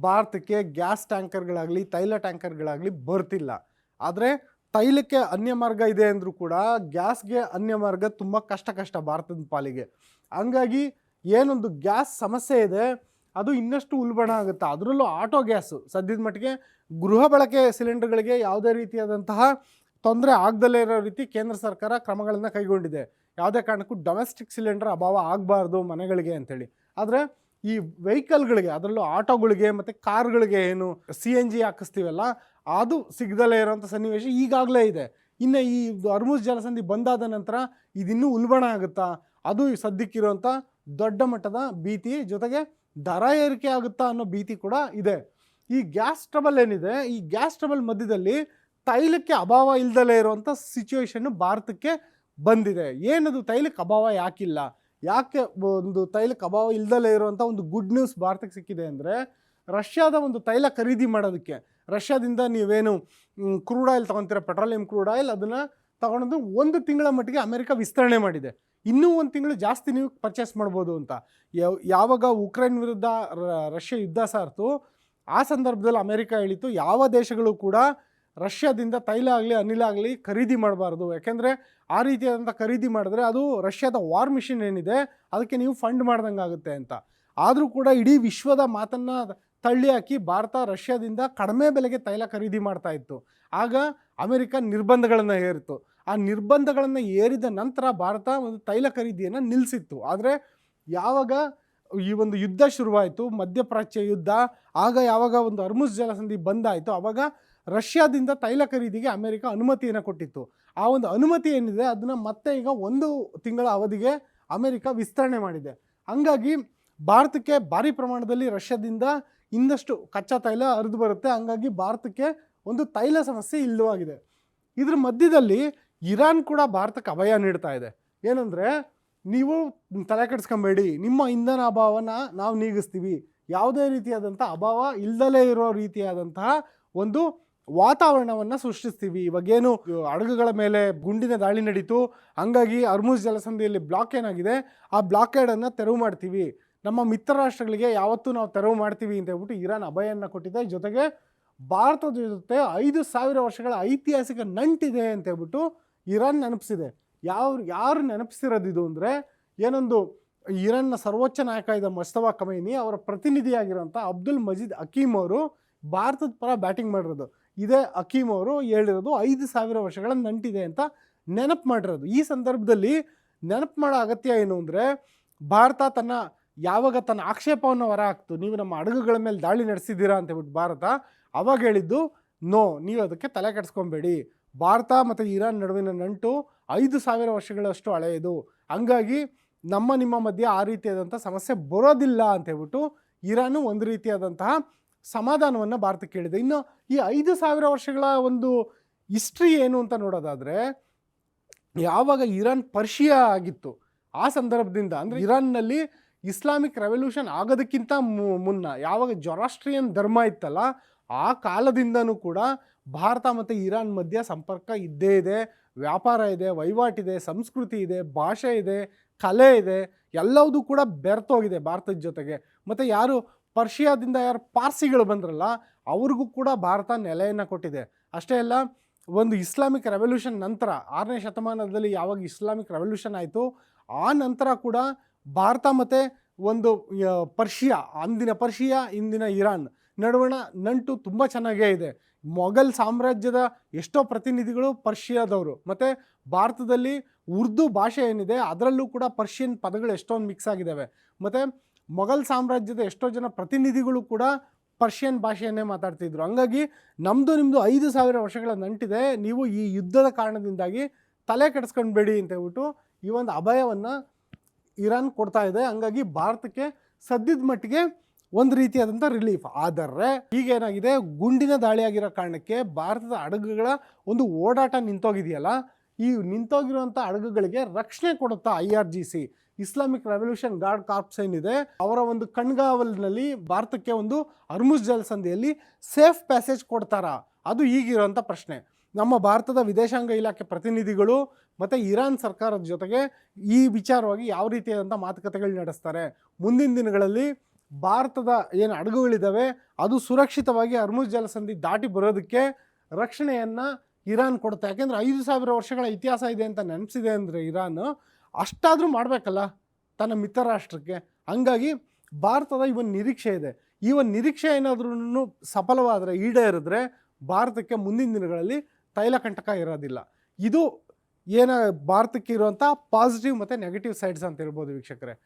ಭಾರತಕ್ಕೆ ಗ್ಯಾಸ್ ಟ್ಯಾಂಕರ್ಗಳಾಗಲಿ ತೈಲ ಟ್ಯಾಂಕರ್ಗಳಾಗಲಿ ಬರ್ತಿಲ್ಲ. ಆದರೆ ತೈಲಕ್ಕೆ ಅನ್ಯ ಮಾರ್ಗ ಇದೆ ಅಂದರೂ ಕೂಡ ಗ್ಯಾಸ್ಗೆ ಅನ್ಯ ಮಾರ್ಗ ತುಂಬ ಕಷ್ಟ ಭಾರತದ ಪಾಲಿಗೆ. ಹಂಗಾಗಿ ಏನೊಂದು ಗ್ಯಾಸ್ ಸಮಸ್ಯೆ ಇದೆ ಅದು ಇನ್ನಷ್ಟು ಉಲ್ಬಣ ಆಗುತ್ತೆ. ಅದರಲ್ಲೂ ಆಟೋ ಗ್ಯಾಸು ಸದ್ಯದ ಮಟ್ಟಿಗೆ ಗೃಹ ಬಳಕೆ ಸಿಲಿಂಡರ್ಗಳಿಗೆ ಯಾವುದೇ ರೀತಿಯಾದಂತಹ ತೊಂದರೆ ಆಗದಲ್ಲೇ ಇರೋ ರೀತಿ ಕೇಂದ್ರ ಸರ್ಕಾರ ಕ್ರಮಗಳನ್ನು ಕೈಗೊಂಡಿದೆ. ಯಾವುದೇ ಕಾರಣಕ್ಕೂ ಡೊಮೆಸ್ಟಿಕ್ ಸಿಲಿಂಡರ್ ಅಭಾವ ಆಗಬಾರ್ದು ಮನೆಗಳಿಗೆ ಅಂಥೇಳಿ. ಆದರೆ ಈ ವೆಹಿಕಲ್ಗಳಿಗೆ ಅದರಲ್ಲೂ ಆಟೋಗಳಿಗೆ ಮತ್ತು ಕಾರ್ಗಳಿಗೆ ಏನು CNG ಹಾಕಿಸ್ತೀವಲ್ಲ ಅದು ಸಿಗದಲ್ಲೇ ಇರೋಂಥ ಸನ್ನಿವೇಶ ಈಗಾಗಲೇ ಇದೆ. ಇನ್ನು ಈ ಹರ್ಮುಜ್ ಜಲಸಂಧಿ ಬಂದಾದ ನಂತರ ಇದಿನ್ನೂ ಉಲ್ಬಣ ಆಗುತ್ತಾ, ಅದು ಸದ್ಯಕ್ಕಿರುವಂಥ ದೊಡ್ಡ ಮಟ್ಟದ ಭೀತಿ. ಜೊತೆಗೆ ದರ ಏರಿಕೆ ಆಗುತ್ತಾ ಅನ್ನೋ ಭೀತಿ ಕೂಡ ಇದೆ. ಈ ಗ್ಯಾಸ್ ಟ್ರಬಲ್ ಏನಿದೆ, ಈ ಗ್ಯಾಸ್ ಟ್ರಬಲ್ ಮಧ್ಯದಲ್ಲಿ ತೈಲಕ್ಕೆ ಅಭಾವ ಇಲ್ದಲೇ ಇರುವಂಥ ಸಿಚುವೇಶನ್ನು ಭಾರತಕ್ಕೆ ಬಂದಿದೆ. ಏನದು ತೈಲಕ್ಕೆ ಅಭಾವ ಯಾಕಿಲ್ಲ, ಯಾಕೆ ಒಂದು ತೈಲಕ್ಕೆ ಅಭಾವ ಇಲ್ದಲೇ ಇರುವಂಥ ಒಂದು ಗುಡ್ ನ್ಯೂಸ್ ಭಾರತಕ್ಕೆ ಸಿಕ್ಕಿದೆ ಅಂದರೆ, ರಷ್ಯಾದ ಒಂದು ತೈಲ ಖರೀದಿ ಮಾಡೋದಕ್ಕೆ ರಷ್ಯಾದಿಂದ ನೀವೇನು ಕ್ರೂಡ್ ಆಯಿಲ್ ತೊಗೊತೀರ, ಪೆಟ್ರೋಲಿಯಂ ಕ್ರೂಡ್ ಆಯಿಲ್, ಅದನ್ನು ತೊಗೊಂಡು 1 ತಿಂಗಳ ಮಟ್ಟಿಗೆ ಅಮೆರಿಕ ವಿಸ್ತರಣೆ ಮಾಡಿದೆ. ಇನ್ನೂ 1 ತಿಂಗಳು ಜಾಸ್ತಿ ನೀವು ಪರ್ಚೇಸ್ ಮಾಡ್ಬೋದು ಅಂತ. ಯಾವಾಗ ಉಕ್ರೇನ್ ವಿರುದ್ಧ ರಷ್ಯಾ ಯುದ್ಧ ಸಾರ್ತು ಆ ಸಂದರ್ಭದಲ್ಲಿ ಅಮೆರಿಕ ಹೇಳಿತು ಯಾವ ದೇಶಗಳು ಕೂಡ ರಷ್ಯಾದಿಂದ ತೈಲ ಆಗಲಿ ಅನಿಲ ಆಗಲಿ ಖರೀದಿ ಮಾಡಬಾರ್ದು. ಯಾಕೆಂದರೆ ಆ ರೀತಿಯಾದಂಥ ಖರೀದಿ ಮಾಡಿದ್ರೆ ಅದು ರಷ್ಯಾದ ವಾರ್ ಮಿಷನ್ ಏನಿದೆ ಅದಕ್ಕೆ ನೀವು ಫಂಡ್ ಮಾಡ್ದಂಗೆ ಆಗುತ್ತೆ ಅಂತ. ಆದರೂ ಕೂಡ ಇಡೀ ವಿಶ್ವದ ಮಾತನ್ನು ತಳ್ಳಿ ಹಾಕಿ ಭಾರತ ರಷ್ಯಾದಿಂದ ಕಡಿಮೆ ಬೆಲೆಗೆ ತೈಲ ಖರೀದಿ ಮಾಡ್ತಾ ಇತ್ತು. ಆಗ ಅಮೆರಿಕ ನಿರ್ಬಂಧಗಳನ್ನು ಹೇರಿತು. ಆ ನಿರ್ಬಂಧಗಳನ್ನು ಏರಿದ ನಂತರ ಭಾರತ ಒಂದು ತೈಲ ಖರೀದಿಯನ್ನು ನಿಲ್ಲಿಸಿತ್ತು. ಆದರೆ ಯಾವಾಗ ಈ ಒಂದು ಯುದ್ಧ ಶುರುವಾಯಿತು, ಮಧ್ಯಪ್ರಾಚ್ಯ ಯುದ್ಧ, ಆಗ ಯಾವಾಗ ಒಂದು ಹರ್ಮುಜ್ ಜಲಸಂಧಿ ಬಂದಾಯಿತು, ಆವಾಗ ರಷ್ಯಾದಿಂದ ತೈಲ ಖರೀದಿಗೆ ಅಮೆರಿಕ ಅನುಮತಿಯನ್ನು ಕೊಟ್ಟಿತ್ತು. ಆ ಒಂದು ಅನುಮತಿ ಏನಿದೆ ಅದನ್ನು ಮತ್ತೆ ಈಗ 1 ತಿಂಗಳ ಅವಧಿಗೆ ಅಮೆರಿಕ ವಿಸ್ತರಣೆ ಮಾಡಿದೆ. ಹಂಗಾಗಿ ಭಾರತಕ್ಕೆ ಭಾರಿ ಪ್ರಮಾಣದಲ್ಲಿ ರಷ್ಯಾದಿಂದ ಇನ್ನಷ್ಟು ಕಚ್ಚಾ ತೈಲ ಹರಿದು ಬರುತ್ತೆ. ಹಂಗಾಗಿ ಭಾರತಕ್ಕೆ ಒಂದು ತೈಲ ಸಮಸ್ಯೆ ಇಲ್ಲವಾಗಿದೆ. ಇದ್ರ ಮಧ್ಯದಲ್ಲಿ ಇರಾನ್ ಕೂಡ ಭಾರತಕ್ಕೆ ಅಭಯ ನೀಡ್ತಾ ಇದೆ. ಏನಂದರೆ, ನೀವು ತಲೆ ಕೆಡಿಸ್ಕೊಂಬೇಡಿ, ನಿಮ್ಮ ಇಂಧನ ಅಭಾವನ ನಾವು ನೀಗಿಸ್ತೀವಿ, ಯಾವುದೇ ರೀತಿಯಾದಂಥ ಅಭಾವ ಇಲ್ಲದಲೇ ಇರೋ ರೀತಿಯಾದಂತಹ ಒಂದು ವಾತಾವರಣವನ್ನು ಸೃಷ್ಟಿಸ್ತೀವಿ. ಇವಾಗೇನು ಹಡಗುಗಳ ಮೇಲೆ ಗುಂಡಿನ ದಾಳಿ ನಡೀತು, ಹಂಗಾಗಿ ಹರ್ಮುಜ್ ಜಲಸಂಧಿಯಲ್ಲಿ ಬ್ಲಾಕ್ ಏನಾಗಿದೆ ಆ ಬ್ಲಾಕೇಡನ್ನು ತೆರವು ಮಾಡ್ತೀವಿ, ನಮ್ಮ ಮಿತ್ರ ರಾಷ್ಟ್ರಗಳಿಗೆ ಯಾವತ್ತೂ ನಾವು ತೆರವು ಮಾಡ್ತೀವಿ ಅಂತ ಹೇಳ್ಬಿಟ್ಟು ಇರಾನ್ ಅಭಯವನ್ನು ಕೊಟ್ಟಿದೆ. ಜೊತೆಗೆ ಭಾರತದ ಜೊತೆ 5000 ವರ್ಷಗಳ ಐತಿಹಾಸಿಕ ನಂಟಿದೆ ಅಂತ ಹೇಳ್ಬಿಟ್ಟು ಇರಾನ್ ನೆನಪಿಸಿದೆ. ಯಾರು ನೆನಪಿಸಿರೋದು ಇದು ಅಂದರೆ, ಏನೊಂದು ಇರಾನ್ನ ಸರ್ವೋಚ್ಚ ನಾಯಕ ಇದ್ದ ಮುಸ್ತಫಾ ಖಮೈನಿ ಅವರ ಪ್ರತಿನಿಧಿಯಾಗಿರೋಂಥ ಅಬ್ದುಲ್ ಮಜೀದ್ ಹಕೀಮ್ ಅವರು ಭಾರತದ ಪರ ಬ್ಯಾಟಿಂಗ್ ಮಾಡಿರೋದು. ಇದೇ ಹಕೀಮ್ ಅವರು ಹೇಳಿರೋದು 5000 ವರ್ಷಗಳ ನಂಟಿದೆ ಅಂತ ನೆನಪು ಮಾಡಿರೋದು. ಈ ಸಂದರ್ಭದಲ್ಲಿ ನೆನಪು ಮಾಡೋ ಅಗತ್ಯ ಏನು ಅಂದರೆ, ಭಾರತ ಯಾವಾಗ ತನ್ನ ಆಕ್ಷೇಪವನ್ನು ಹೊರ ಹಾಕ್ತು, ನೀವು ನಮ್ಮ ಹಡಗುಗಳ ಮೇಲೆ ದಾಳಿ ನಡೆಸಿದ್ದೀರಾ ಅಂತ ಹೇಳ್ಬಿಟ್ಟು ಭಾರತ ಅವಾಗ ಹೇಳಿದ್ದು, ನೋ, ನೀವು ಅದಕ್ಕೆ ತಲೆ ಕೆಡಿಸ್ಕೊಬೇಡಿ, ಭಾರತ ಮತ್ತು ಇರಾನ್ ನಡುವಿನ ನಂಟು 5000 ವರ್ಷಗಳಷ್ಟು ಹಳೆಯದು, ಹಂಗಾಗಿ ನಿಮ್ಮ ಮಧ್ಯೆ ಆ ರೀತಿಯಾದಂಥ ಸಮಸ್ಯೆ ಬರೋದಿಲ್ಲ ಅಂತ ಹೇಳ್ಬಿಟ್ಟು ಇರಾನು ಒಂದು ರೀತಿಯಾದಂತಹ ಸಮಾಧಾನವನ್ನು ಭಾರತಕ್ಕೆ ಹೇಳಿದೆ. ಇನ್ನು ಈ 5000 ವರ್ಷಗಳ ಒಂದು ಹಿಸ್ಟ್ರಿ ಏನು ಅಂತ ನೋಡೋದಾದರೆ, ಯಾವಾಗ ಇರಾನ್ ಪರ್ಷಿಯಾ ಆಗಿತ್ತು ಆ ಸಂದರ್ಭದಿಂದ, ಅಂದರೆ ಇರಾನ್ನಲ್ಲಿ ಇಸ್ಲಾಮಿಕ್ ರೆವಲ್ಯೂಷನ್ ಆಗೋದಕ್ಕಿಂತ ಮುನ್ನ ಯಾವಾಗ ಜೊರಾಸ್ಟ್ರಿಯನ್ ಧರ್ಮ ಇತ್ತಲ್ಲ, ಆ ಕಾಲದಿಂದನೂ ಕೂಡ ಭಾರತ ಮತ್ತು ಇರಾನ್ ಮಧ್ಯ ಸಂಪರ್ಕ ಇದ್ದೇ ಇದೆ. ವ್ಯಾಪಾರ ಇದೆ, ವಹಿವಾಟಿದೆ, ಸಂಸ್ಕೃತಿ ಇದೆ, ಭಾಷೆ ಇದೆ, ಕಲೆ ಇದೆ, ಎಲ್ಲವೂ ಕೂಡ ಬೆರ್ತೋಗಿದೆ ಭಾರತದ ಜೊತೆಗೆ. ಮತ್ತು ಯಾರು ಪರ್ಷಿಯಾದಿಂದ ಪಾರ್ಸಿಗಳು ಬಂದ್ರಲ್ಲ ಅವ್ರಿಗೂ ಕೂಡ ಭಾರತ ನೆಲೆಯನ್ನು ಕೊಟ್ಟಿದೆ. ಅಷ್ಟೇ ಅಲ್ಲ, ಒಂದು ಇಸ್ಲಾಮಿಕ್ ರೆವಲ್ಯೂಷನ್ ನಂತರ 6ನೇ ಶತಮಾನದಲ್ಲಿ ಯಾವಾಗ ಇಸ್ಲಾಮಿಕ್ ರೆವಲ್ಯೂಷನ್ ಆಯಿತು ಆ ನಂತರ ಕೂಡ ಭಾರತ ಮತ್ತು ಒಂದು ಪರ್ಷಿಯಾ, ಅಂದಿನ ಪರ್ಷಿಯಾ ಇಂದಿನ ಇರಾನ್ ನಡುವಣ ನಂಟು ತುಂಬ ಚೆನ್ನಾಗೇ ಇದೆ. ಮೊಘಲ್ ಸಾಮ್ರಾಜ್ಯದ ಎಷ್ಟೋ ಪ್ರತಿನಿಧಿಗಳು ಪರ್ಷಿಯಾದವರು, ಮತ್ತು ಭಾರತದಲ್ಲಿ ಉರ್ದು ಭಾಷೆ ಏನಿದೆ ಅದರಲ್ಲೂ ಕೂಡ ಪರ್ಷಿಯನ್ ಪದಗಳು ಎಷ್ಟೊಂದು ಮಿಕ್ಸ್ ಆಗಿದ್ದಾವೆ. ಮತ್ತು ಮೊಘಲ್ ಸಾಮ್ರಾಜ್ಯದ ಎಷ್ಟೋ ಜನ ಪ್ರತಿನಿಧಿಗಳು ಕೂಡ ಪರ್ಷಿಯನ್ ಭಾಷೆಯನ್ನೇ ಮಾತಾಡ್ತಿದ್ರು. ಹಂಗಾಗಿ ನಿಮ್ಮದು 5000 ವರ್ಷಗಳ ನಂಟಿದೆ, ನೀವು ಈ ಯುದ್ಧದ ಕಾರಣದಿಂದಾಗಿ ತಲೆ ಕೆಡಿಸ್ಕೊಂಡ್ಬೇಡಿ ಅಂತ ಹೇಳ್ಬಿಟ್ಟು ಈ ಒಂದು ಅಭಯವನ್ನು ಇರಾನ್ ಕೊಡ್ತಾ ಇದೆ. ಹಂಗಾಗಿ ಭಾರತಕ್ಕೆ ಸದ್ಯದ ಮಟ್ಟಿಗೆ ಒಂದು ರೀತಿಯಾದಂಥ ರಿಲೀಫ್. ಆದರೆ ಈಗೇನಾಗಿದೆ, ಗುಂಡಿನ ದಾಳಿಯಾಗಿರೋ ಕಾರಣಕ್ಕೆ ಭಾರತದ ಹಡಗುಗಳ ಒಂದು ಓಡಾಟ ನಿಂತೋಗಿದೆಯಲ್ಲ, ಈ ನಿಂತೋಗಿರುವಂಥ ಹಡಗುಗಳಿಗೆ ರಕ್ಷಣೆ ಕೊಡುತ್ತಾ IRGC, Islamic Revolution Guard Corps ಏನಿದೆ, ಅವರ ಒಂದು ಕಣ್ಗಾವಲಿನಲ್ಲಿ ಭಾರತಕ್ಕೆ ಒಂದು ಹರ್ಮುಜ್ ಜಲಸಂಧಿಯಲ್ಲಿ ಸೇಫ್ ಪ್ಯಾಸೇಜ್ ಕೊಡ್ತಾರಾ? ಅದು ಈಗಿರೋಂಥ ಪ್ರಶ್ನೆ. ನಮ್ಮ ಭಾರತದ ವಿದೇಶಾಂಗ ಇಲಾಖೆ ಪ್ರತಿನಿಧಿಗಳು ಮತ್ತು ಇರಾನ್ ಸರ್ಕಾರದ ಜೊತೆಗೆ ಈ ವಿಚಾರವಾಗಿ ಯಾವ ರೀತಿಯಾದಂಥ ಮಾತುಕತೆಗಳು ನಡೆಸ್ತಾರೆ, ಮುಂದಿನ ದಿನಗಳಲ್ಲಿ ಭಾರತದ ಏನು ಹಡಗುಗಳಿದ್ದಾವೆ ಅದು ಸುರಕ್ಷಿತವಾಗಿ ಹರ್ಮುಜ್ ಜಲಸಂಧಿ ದಾಟಿ ಬರೋದಕ್ಕೆ ರಕ್ಷಣೆಯನ್ನು ಇರಾನ್ ಕೊಡುತ್ತೆ. ಯಾಕೆಂದರೆ 5,000 ವರ್ಷಗಳ ಇತಿಹಾಸ ಇದೆ ಅಂತ ನೆನಪಿಸಿದೆ ಅಂದರೆ ಇರಾನ್ ಅಷ್ಟಾದರೂ ಮಾಡಬೇಕಲ್ಲ ತನ್ನ ಮಿತ್ರ ರಾಷ್ಟ್ರಕ್ಕೆ. ಹಂಗಾಗಿ ಭಾರತದ ಈ ಒಂದು ನಿರೀಕ್ಷೆ ಇದೆ. ಈ ಒಂದು ನಿರೀಕ್ಷೆ ಏನಾದ್ರೂ ಸಫಲವಾದರೆ, ಈಡೇರಿದ್ರೆ ಭಾರತಕ್ಕೆ ಮುಂದಿನ ದಿನಗಳಲ್ಲಿ ತೈಲ ಕಂಟಕ ಇರೋದಿಲ್ಲ. ಇದು ಭಾರತಕ್ಕೆ ಇರುವಂಥ ಪಾಸಿಟಿವ್ ಮತ್ತು ನೆಗೆಟಿವ್ ಸೈಡ್ಸ್ ಅಂತ ಹೇಳ್ಬೋದು ವೀಕ್ಷಕರೇ.